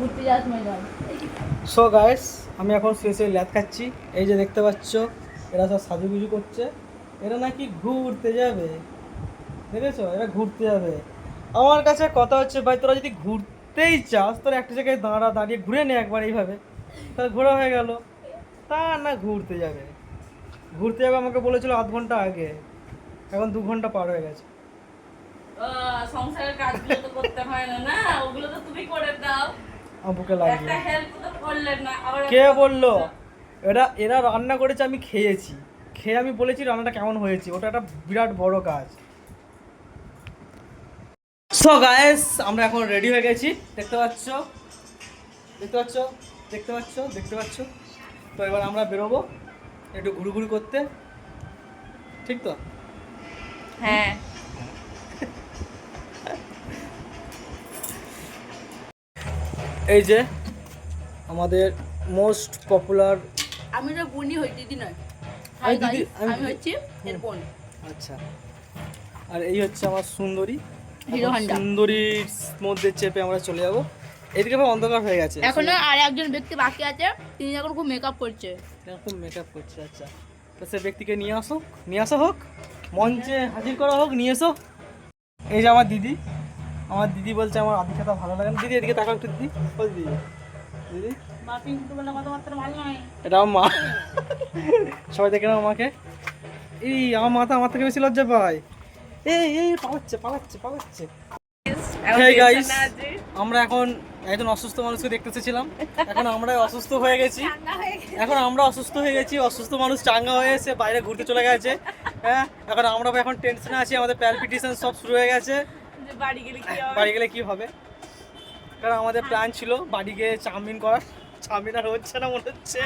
ঘুরতে যাওয়ার সময় যাও। সো গাইস, আমি এখন শুয়ে ল্যাদ খাচ্ছি। এই যে দেখতে পাচ্ছ, এরা সব সাজুগুজু করছে। এরা নাকি ঘুরতে যাবে, দেখেছো? এরা ঘুরতে যাবে। আমার কাছে কথা হচ্ছে, ভাই তোরা যদি ঘুরতেই চাস, তোরা একটা জায়গায় দাঁড়িয়ে ঘুরে নে একবার এইভাবে, তাহলে ঘোরা হয়ে গেল। তা না, ঘুরতে যাবে। ঘুরতে যাবে আমাকে বলেছিল আধ ঘন্টা আগে, এখন 2 ঘন্টা পার হয়ে গেছে। সংসারের কাজগুলো তো করতে হয় না, না ওগুলো তো তুমি করে দাও। বুকে লাগবে। একটা হেল্প তো করলেন না, আবার কে বললো? এরা রান্না করেছে, আমি খেয়েছি। খেয়ে আমি বলেছি রান্নাটা কেমন হয়েছে, ওটা একটা বিরাট বড় কাজ। সো গাইস, আমরা এখন রেডি হয়ে গেছি। দেখতে পাচ্ছ, দেখতে পাচ্ছ, দেখতে পাচ্ছ, দেখতে পাচ্ছ। তো এবার আমরা বেরোবো একটু ঘুরুঘুরি করতে, ঠিক তো? হ্যাঁ। এই যে আমাদের মোস্ট পপুলার। আমি তো বুনি হই, দিদি নয়। আমি দিদি, আমি হচ্ছি এর বোন। আচ্ছা। আর এই হচ্ছে আমার সুন্দরী। Hero Honda. সুন্দরীর মধ্যে চেপে আমরা চলে যাবো। এদিকে ভাই অন্ধকার হয়ে গেছে। এখনো আর একজন ব্যক্তি বাকি আছে, তিনি এখন খুব মেকআপ করছে। খুব মেকআপ করছে। আচ্ছা, তো সে ব্যক্তিকে নিয়ে আসো, নিয়ে আসা হোক, মঞ্চে হাজির করা হোক, নিয়ে এসো। এই যে আমার দিদি। আমার দিদি বলছে আমার আদি খাতা ভালো লাগে না। দিদি এদিকে তাকাও একটু। দিদি, ও দিদি, দিদি, এটা আমার মা। সবাই দেখে নাও আমাকে। এই আমার মাথা আমার থেকে বেশি লজ্জা পায়। এই এই পালাচ্ছে পালাচ্ছে পালাচ্ছে। হেই গাইস, আমরা এখন একজন অসুস্থ মানুষকে দেখতে এসেছিলাম। এখন আমরা অসুস্থ হয়ে গেছি। অসুস্থ মানুষ চাঙ্গা হয়ে এসে বাইরে ঘুরতে চলে গেছে। হ্যাঁ, এখন আমরা এখন টেনশনে আছি, আমাদের প্যালপিটেশন সব শুরু হয়ে গেছে। বাড়ি গেলে কি হবে? কারণ আমাদের প্ল্যান ছিল বাড়ি গিয়ে চাউমিন করার। চাউমিন আর হচ্ছে না মনে হচ্ছে।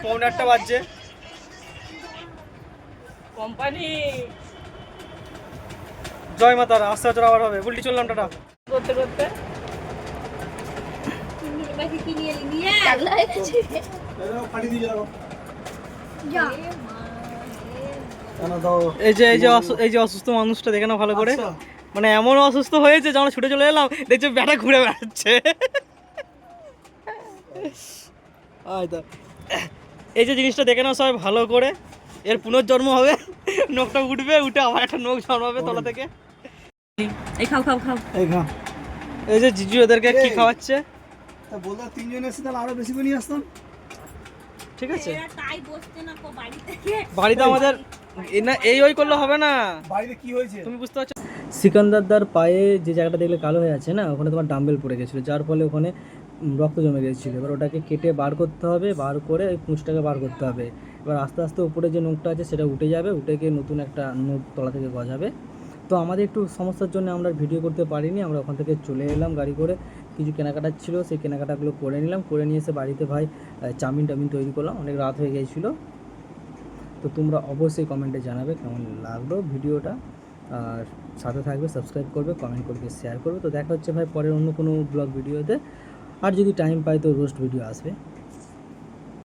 8:45 বাজছে। কোম্পানি জয় মাতারা, আস্তে আস্তে আবার হবে। উল্টি চললাম, টাটা। করতে করতে এই যে অসুস্থ মানুষটা দেখে না ভালো করে। মানে এমন অসুস্থ হয়েছে যে আমরা ছুটে চলে এলাম, দেখছি ব্যাটা ঘুরে বেড়াচ্ছে। এই যে জিনিসটা দেখে নাও সবাই ভালো করে, এর পুনর্জন্ম হবে। নখটা উঠবে, উঠে আবার একটা নখ জন্মাবে তলা থেকে। এই খাও খাও খাও। এই যে জিজু এদেরকে কি খাওয়াচ্ছে? তা বলতো 3 জন এসে তাহলে আরো বেশি করে নিয়ে আসতাম। ঠিক আছে, তাই বসতে না বাড়িতে। বাড়িতে আমাদের না এই ওই করলে হবে না। বাড়িতে কি হয়েছে তুমি বুঝতে পারছো? সিকান্দারদার পায়ে যে জায়গাটা দেখলে কালো হয়ে আছে না, ওখানে তোমার ডাম্বেল পড়ে গেছিলো, যার ফলে ওখানে রক্ত জমে গেছিলো। এবার ওটাকে কেটে বার করতে হবে, বার করে ওই পুঁজটাকে বার করতে হবে। এবার আস্তে আস্তে উপরে যে নোখটা আছে সেটা উঠে যাবে, উঠে গিয়ে নতুন একটা নোখ তলা থেকে গজাবে। তো আমাদের একটু সমস্যার জন্য আমরা ভিডিও করতে পারিনি। আমরা ওখান থেকে চলে এলাম গাড়ি করে। কিছু কেনাকাটা ছিল, সেই কেনাকাটাগুলো করে নিলাম। করে নিয়ে এসে বাড়িতে ভাই চাউমিন তৈরি করলাম। অনেক রাত হয়ে গিয়েছিলো। তো তোমরা অবশ্যই কমেন্টে জানাবে কেমন লাগলো ভিডিওটা। আর সাথে থাকবে, সাবস্ক্রাইব করবে, কমেন্ট করবে, শেয়ার করবে। তো দেখা হচ্ছে ভাই পরের অন্য কোনো ব্লগ ভিডিওতে। আর যদি টাইম পাই তো রোস্ট ভিডিও আসবে।